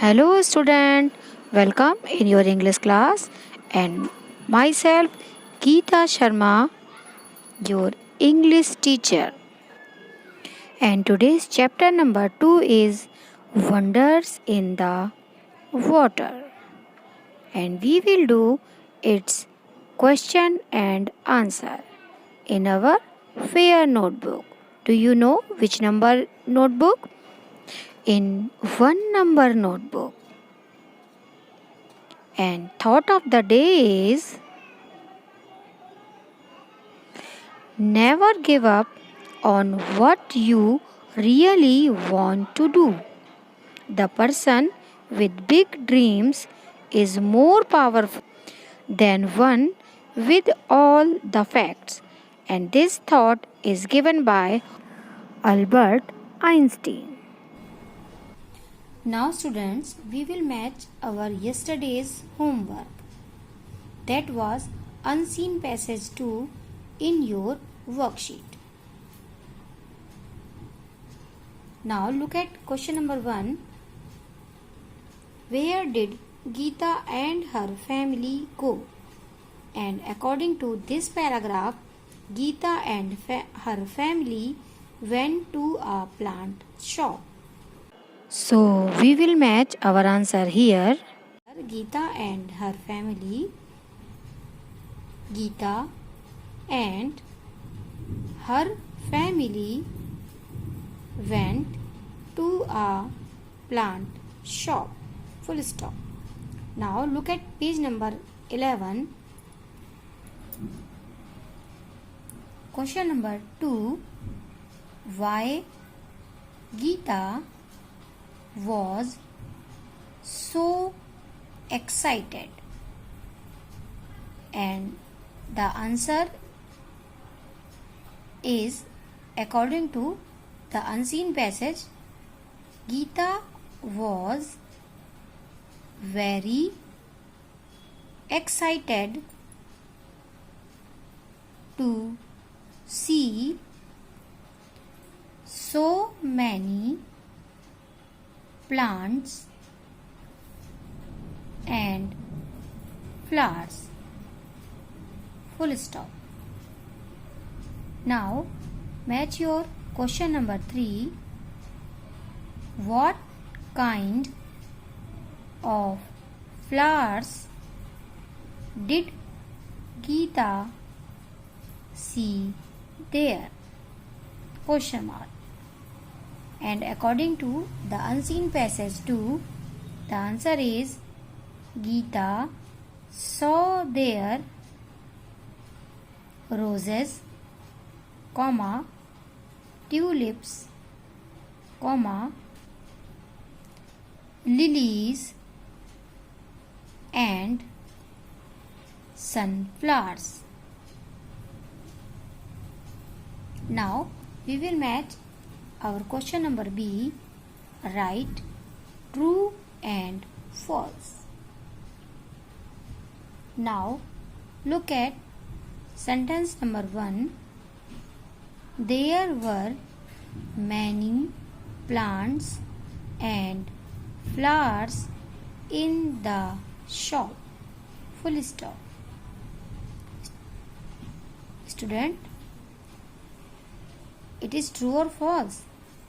Hello student, welcome in your English class and myself Geeta Sharma, your English teacher. And today's chapter number 2 is Wonders in the Water. And we will do its question and answer in our fair notebook. Do you know which number notebook? In one number notebook. And thought of the day is never give up on what you really want to do. The person with big dreams is more powerful than one with all the facts. And this thought is given by Albert Einstein. Now, students, we will match our yesterday's homework. That was Unseen Passage 2 in your worksheet. Now look at question number 1. Where did Geeta and her family go? And according to this paragraph, Geeta and her family went to a plant shop. So we will match our answer here. Geeta and her family. Geeta and her family went to a plant shop. Full stop. Now look at page number 11. Question number 2. Why Geeta was so excited? And the answer is, according to the unseen passage, Geeta was very excited to see so many plants and flowers. Full stop. Now match your question number 3. What kind of flowers did Geeta see there? Question mark. And according to the unseen passage 2, the answer is Geeta saw there roses, comma, tulips, comma, lilies and sunflowers. Now we will match our question number B. Write true and false. Now look at sentence number 1. There were many plants and flowers in the shop. Full stop. Student, it is true or false?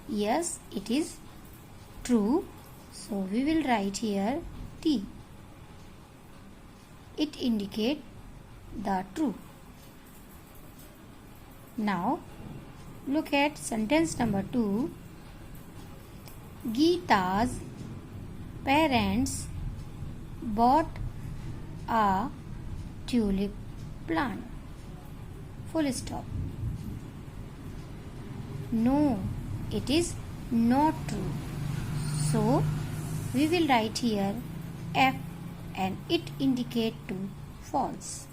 Yes, it is true. So we will write here T. It indicates the true. Now look at sentence number 2. Geeta's parents bought a tulip plant. Full stop. No, it is not true. So we will write here F and it indicates to false.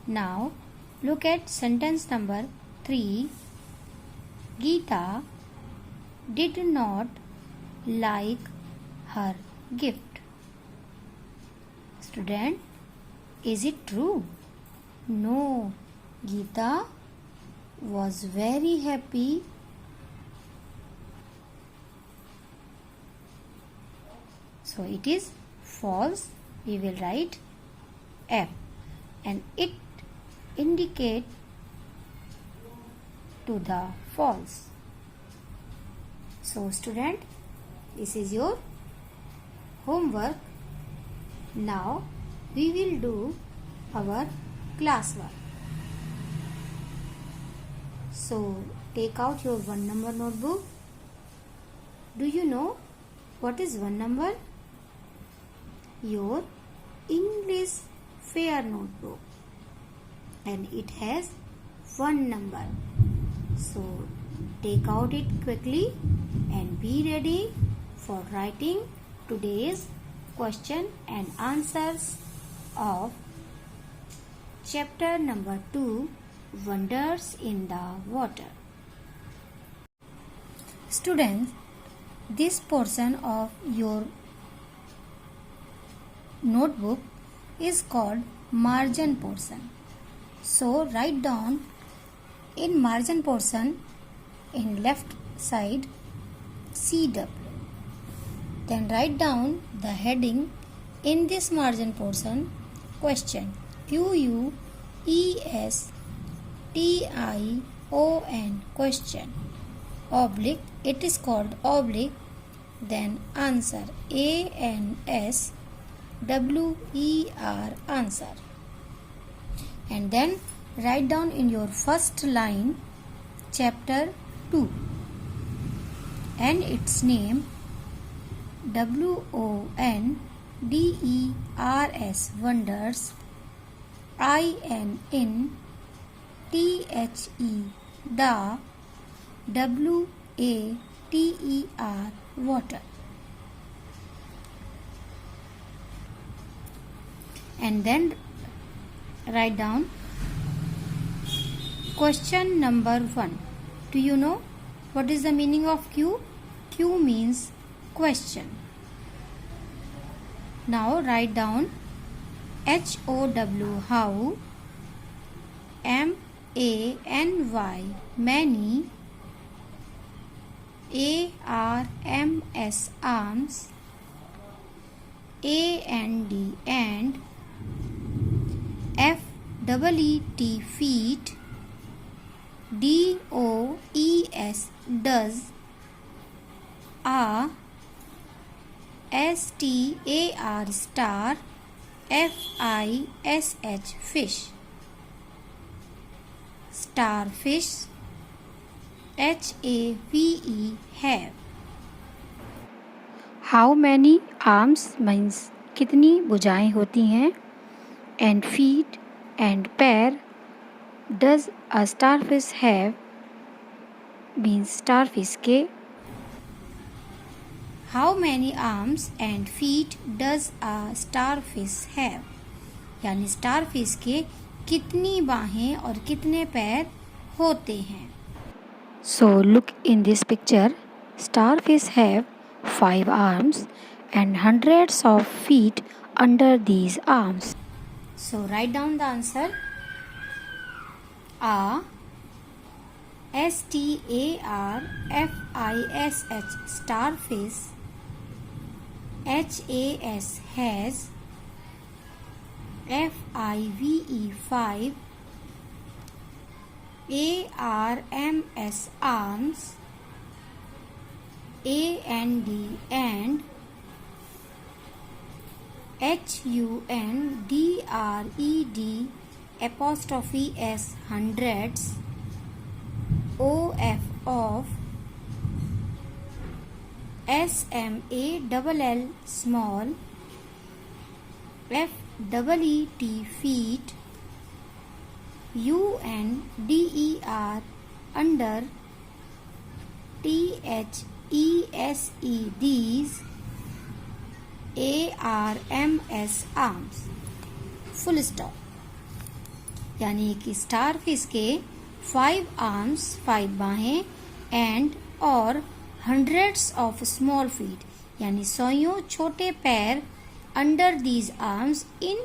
Now look at sentence number 3. Geeta did not like her gift. Student, is it true? No, Geeta was very happy So it is false. We will write F, and it indicate to the false. So student, this is your homework. Now we will do our classwork. So take out your 1 number notebook. Do you know what is 1 number? Your English fair notebook, and it has 1 number. So take out it quickly and be ready for writing today's question and answers of chapter number 2, Wonders in the Water. Students, this portion of your notebook is called margin portion. So write down in margin portion in left side CW. Then write down the heading in this margin portion, question, QUESTION, question, oblique, it is called oblique, then answer, ANSWER, answer. And then write down in your first line chapter 2 and its name, WONDERS, wonders, INTHE, the, WATER, water. And then write down question number 1. Do you know what is the meaning of Q? Q means question. Now write down HOW, how, MANY, many, ARMS, arms, AND, and, FEET, feet, DOES, does, STAR, star, FISH, fish, starfish, HAVE, have. How many arms means कितनी भुजाएं होती हैं, and feet and pair does a starfish have means starfish के. How many arms and feet does a starfish have, यानी starfish के कितनी बाहें और कितने पैर होते हैं. So look in this picture. Starfish have 5 arms and hundreds of feet under these arms. So write down the answer. STARFISH, starfish, HAS, has, FIVE, 5, ARMS, arms, AND, and, HUNDRED, apostrophe S, hundreds, OF, of, SMALL, small, FEET, feet, UNDER, under, THESE, these, ARMS, arms. Full stop. यानी कि starfish के 5 arms, 5 बाहें, and और hundreds of small feet, यानी सौयों छोटे पैर, under these arms, इन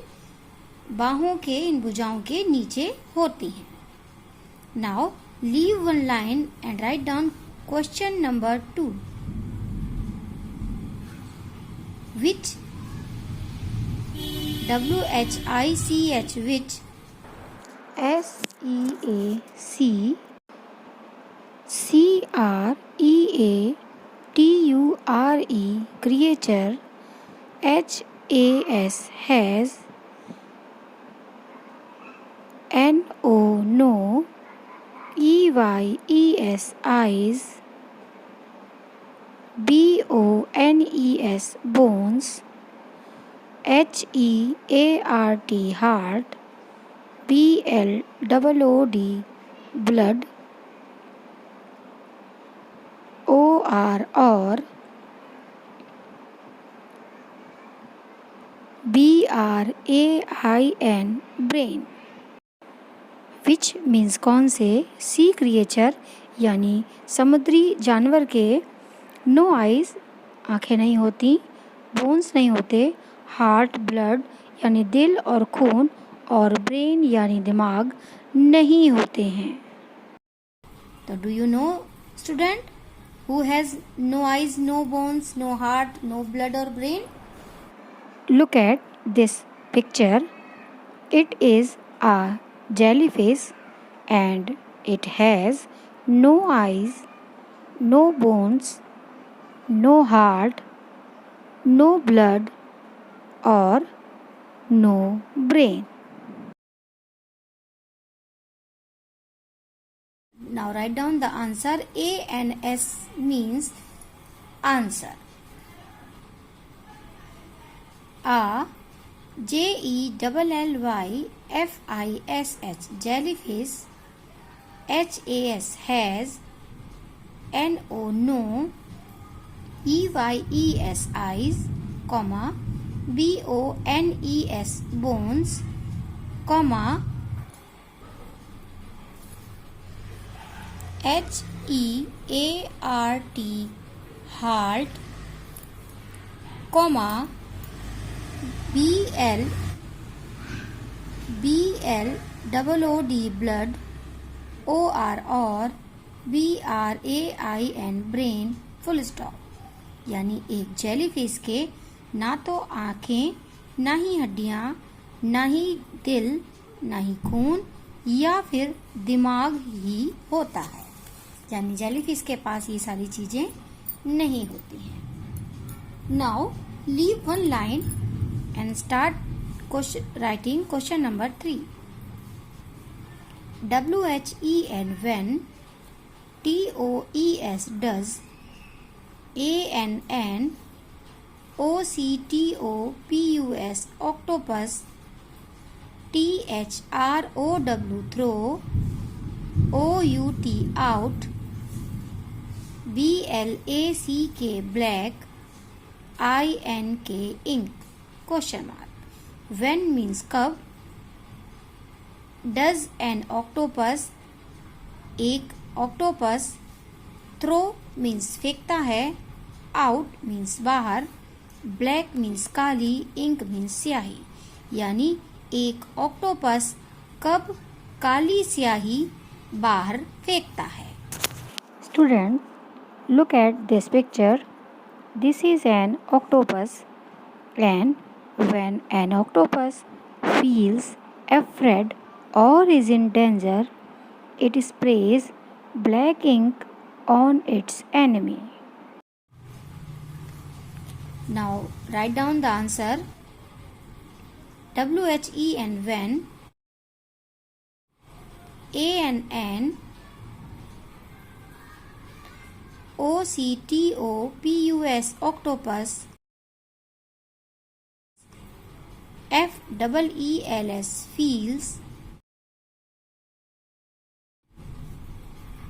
बाहों के, इन भुजाओं के नीचे होती हैं. Now leave 1 line and right down question number 2. which, WHICH, which, SEACREATURE, creature, HAS, has, NO, no, EYES, eyes, BONES, bones, HEART, heart, BLOOD, blood, or, BRAIN, brain, which means कौन से, सी creature यानी समुद्री जानवर के, no eyes आँखें नहीं होती, bones नहीं होते, हार्ट ब्लड यानी दिल और खून, और ब्रेन यानी दिमाग नहीं होते हैं। तो do you know student who has no eyes, no bones, no heart, no blood और brain? Look at this picture. It is a jellyfish and it has no eyes, no bones, no heart, no blood or no brain. Now write down the answer. ANS means answer. A JELLYFISH, jellyfish. HAS, has. NO, no. EYES, eyes, comma, BONES, bones, comma, HEART, heart, comma, BLOOD, blood, or, BRAIN, brain, full stop. यानी एक jellyfish के ना तो आँखें, ना ही हड्डियाँ, ना ही दिल, ना ही खून या फिर दिमाग ही होता है, यानी जेलीफिश के पास ये सारी चीज़ें नहीं होती हैं। Now leave one line and start writing question number 3. WHEN, when. TOES, does. ANN, OCTOPUS, octopus. THROW, throw. OUT, out. BLACK, black. INK, ink. Question mark. When means कब. Does an octopus, एक octopus. Throw means फेंकता है. Out means बाहर. Black means काली. Ink means स्याही. यानी एक octopus कब काली स्याही बाहर फेंकता है. Student, look at this picture. This is an octopus, and when an octopus feels afraid or is in danger, it sprays black ink on its enemy. Now write down the answer. WHEN, when. ANN, OCTOPUS, octopus. FEELS, feels.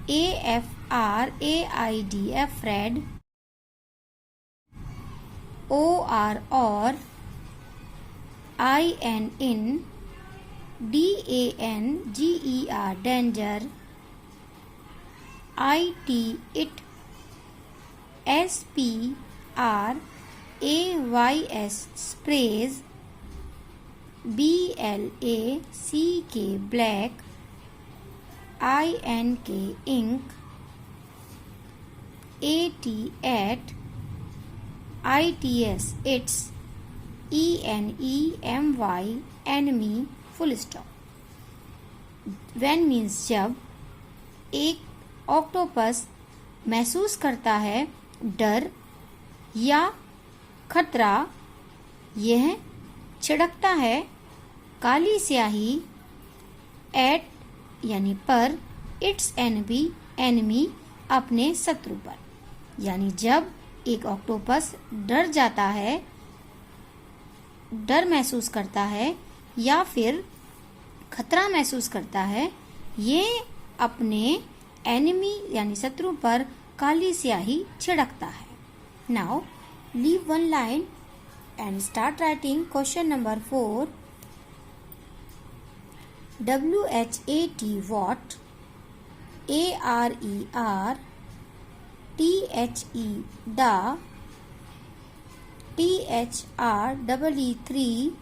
AFRAID, afraid. OR, or. IN, in. DANGER, danger. IT, it. SPRAYS, sprays. BLACK, black. INK, ink. AT, at. its, its, enemy, enemy, full stop. When means जब एक octopus महसूस करता है डर या खतरा, यह छिड़कता है काली स्याही एट यानी पर, इट्स एनिमी अपने शत्रु पर। यानी जब एक ऑक्टोपस डर जाता है, डर महसूस करता है या फिर खतरा महसूस करता है, ये अपने एनिमी यानी शत्रु पर काली स्याही छिड़कता है। Now leave one line and start writing question number 4। WHAT what, ARER, THE the, THREE3,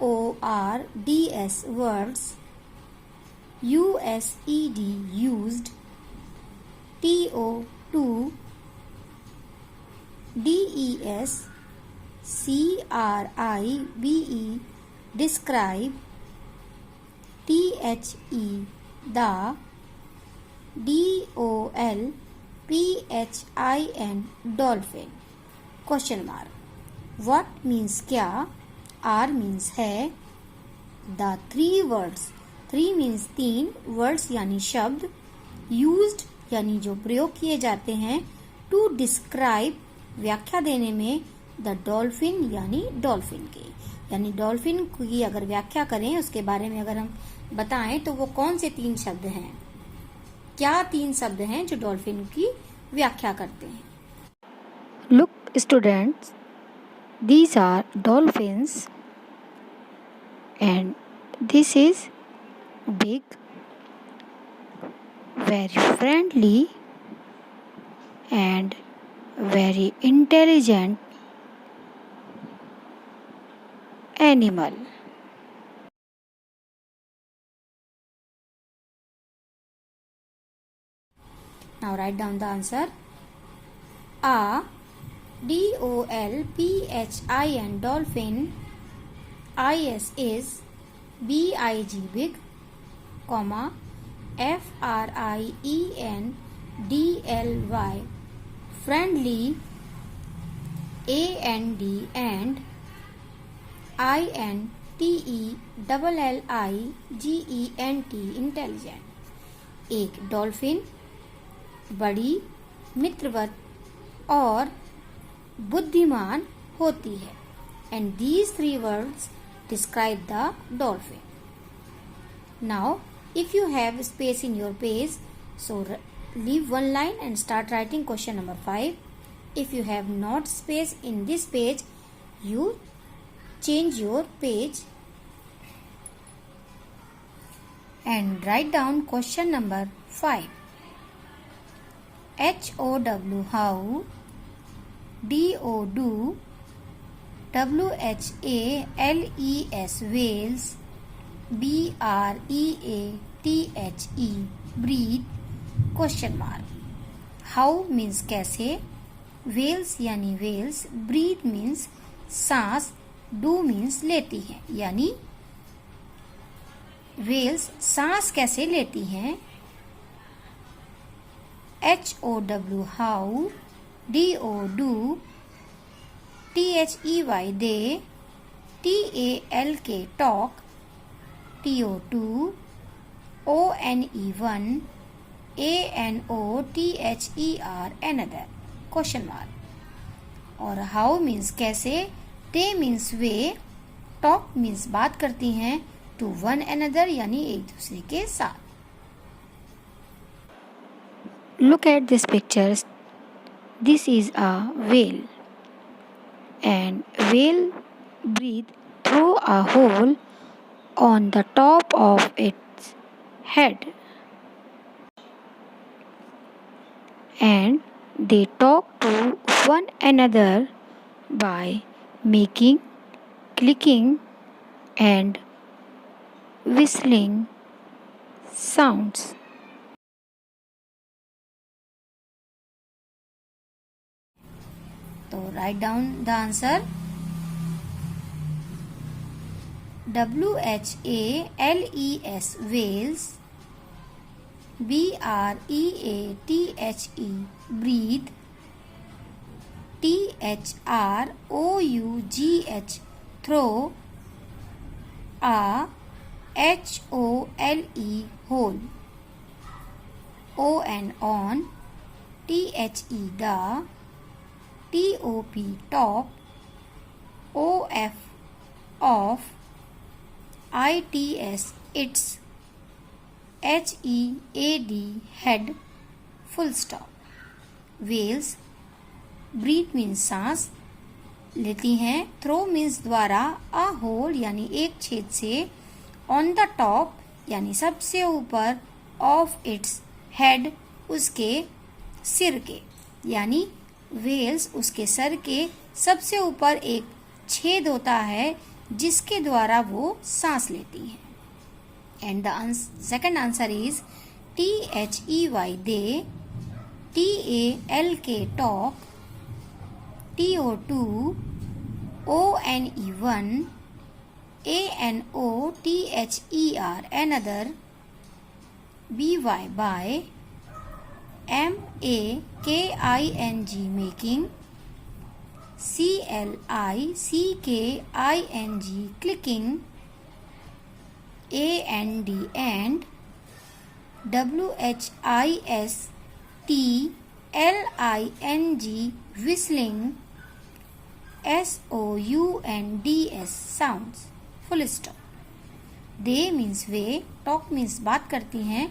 WORDS words, USED used, TO2, DES, CRIBE describe, THE the, DOLPHIN dolphin। Question mark. What means क्या, are means है, the 3 words, 3 means 3 words यानी शब्द, used यानी जो प्रयोग किए जाते हैं, टू डिस्क्राइब व्याख्या देने में, द डॉल्फिन यानी डॉल्फिन के, यानी डॉल्फिन की अगर व्याख्या करें, उसके बारे में अगर हम बताएं तो वो कौन से 3 शब्द हैं, क्या 3 शब्द हैं जो डॉल्फिन की व्याख्या करते हैं। Look students, these are dolphins and this is big, very friendly and very intelligent animal. Now write down the answer. A DOLPHIN dolphin, IS is BIG big, comma FRIENDLY friendly, AND and INTELLIGENT intelligent। एक dolphin बड़ी, मित्रवत और बुद्धिमान होती है। And these 3 words describe the dolphin. Now if you have space in your page, so leave one line and start writing question number 5। If you have not space in this page, you change your page and write down question number 5. HOW how, DO do, WHALES whales, BREATHE breathe, question mark। how means कैसे, whales यानी whales, breathe means सांस, do means लेती है, यानी whales सांस कैसे लेती हैं। HOW how, DO do, THEY they, TALK talk, TO2, ONE1, ANOTHER another, question mark। और how means कैसे, they means way, talk means बात करती हैं, to one another यानी एक दूसरे के साथ। Look at this picture. This is a whale and whale breathe through a hole on the top of its head and they talk to one another by making, clicking and whistling sounds. तो write down the answer. WHALES whales. BREATHE breathe. THROUGH throw. HOLE hole. ON on. THE the. TOP top. OF off. ITS its. HEAD head. Full stop. Whales. Breathe means सांस लेती हैं. Throw means द्वारा. A whole यानी एक छेद से. On the top यानी सबसे ऊपर. ऑफ इट्स हेड उसके सिर के, यानी वेल्स उसके सर के सबसे ऊपर एक छेद होता है जिसके द्वारा वो सांस लेती है. And the second answer is THEY they. TALK talk. TO2 ONE1 ANOTHER another. BY by. MAKING making. CLICKING clicking. AND and. WHISTLING whistling. SOUNDS sounds. Full stop. They means way. Talk means बात करती हैं.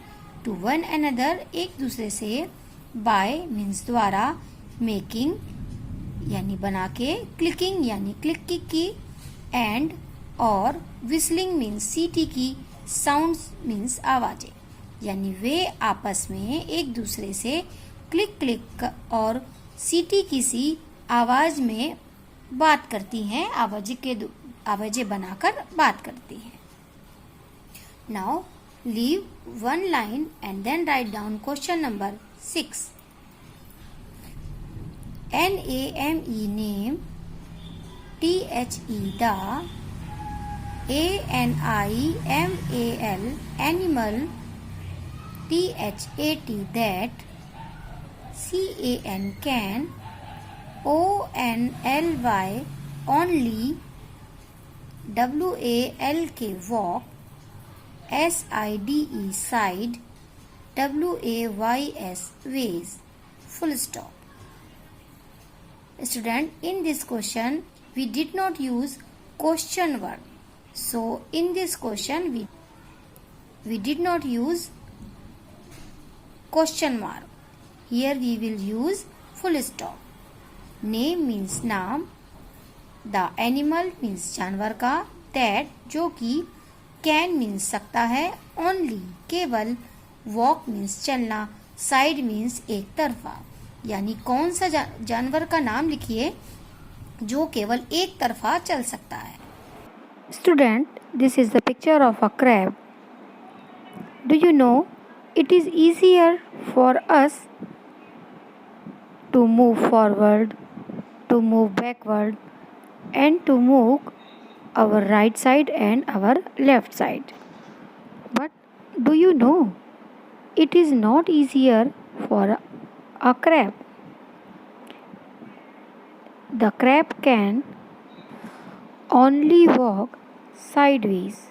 To one another एक दूसरे से. By means द्वारा. Making यानी बना के. Clicking यानी क्लिक की. And और whistling means सीटी की. Sounds means आवाजें, यानी वे आपस में एक दूसरे से क्लिक क्लिक और सीटी की सी आवाज में बात करती हैं. आवाजें बनाकर बात करती हैं. Now leave one line and then write down question number 6. NAME name. THE the. ANIMAL animal. THAT that. CAN can. ONLY only. WALK walk. SIDE side. WAYS ways. Full stop. Student, in this question we did not use question word. So in this question we did not use question mark. Here we will use full stop. Name means नाम. The animal means जानवर का. That जो कि. Can means सकता है. Only केवल. Walk means चलना. Side means एक तरफा, यानी कौन सा जानवर का नाम लिखिए जो केवल एक तरफा चल सकता है. Student, this is the picture of a crab. Do you know it is easier for us to move forward, to move backward, and to move our right side and our left side. But do you know it is not easier for a crab? The crab can only walk sideways.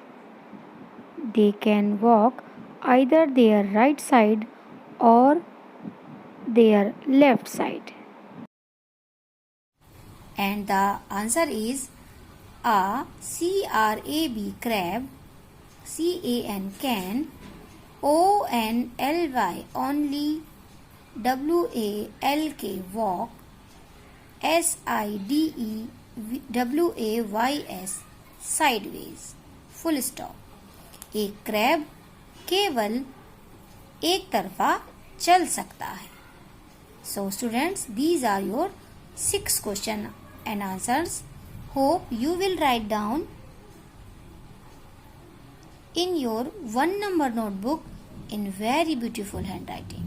They can walk either their right side or their left side. And the answer is A. CRAB crab. CAN can. ONLY only. WALK walk. SIDE sideways. Full stop. एक crab केवल एक तरफा चल सकता है. So students, these are your 6 question and answers. Hope you will write down in your 1 number notebook in very beautiful handwriting.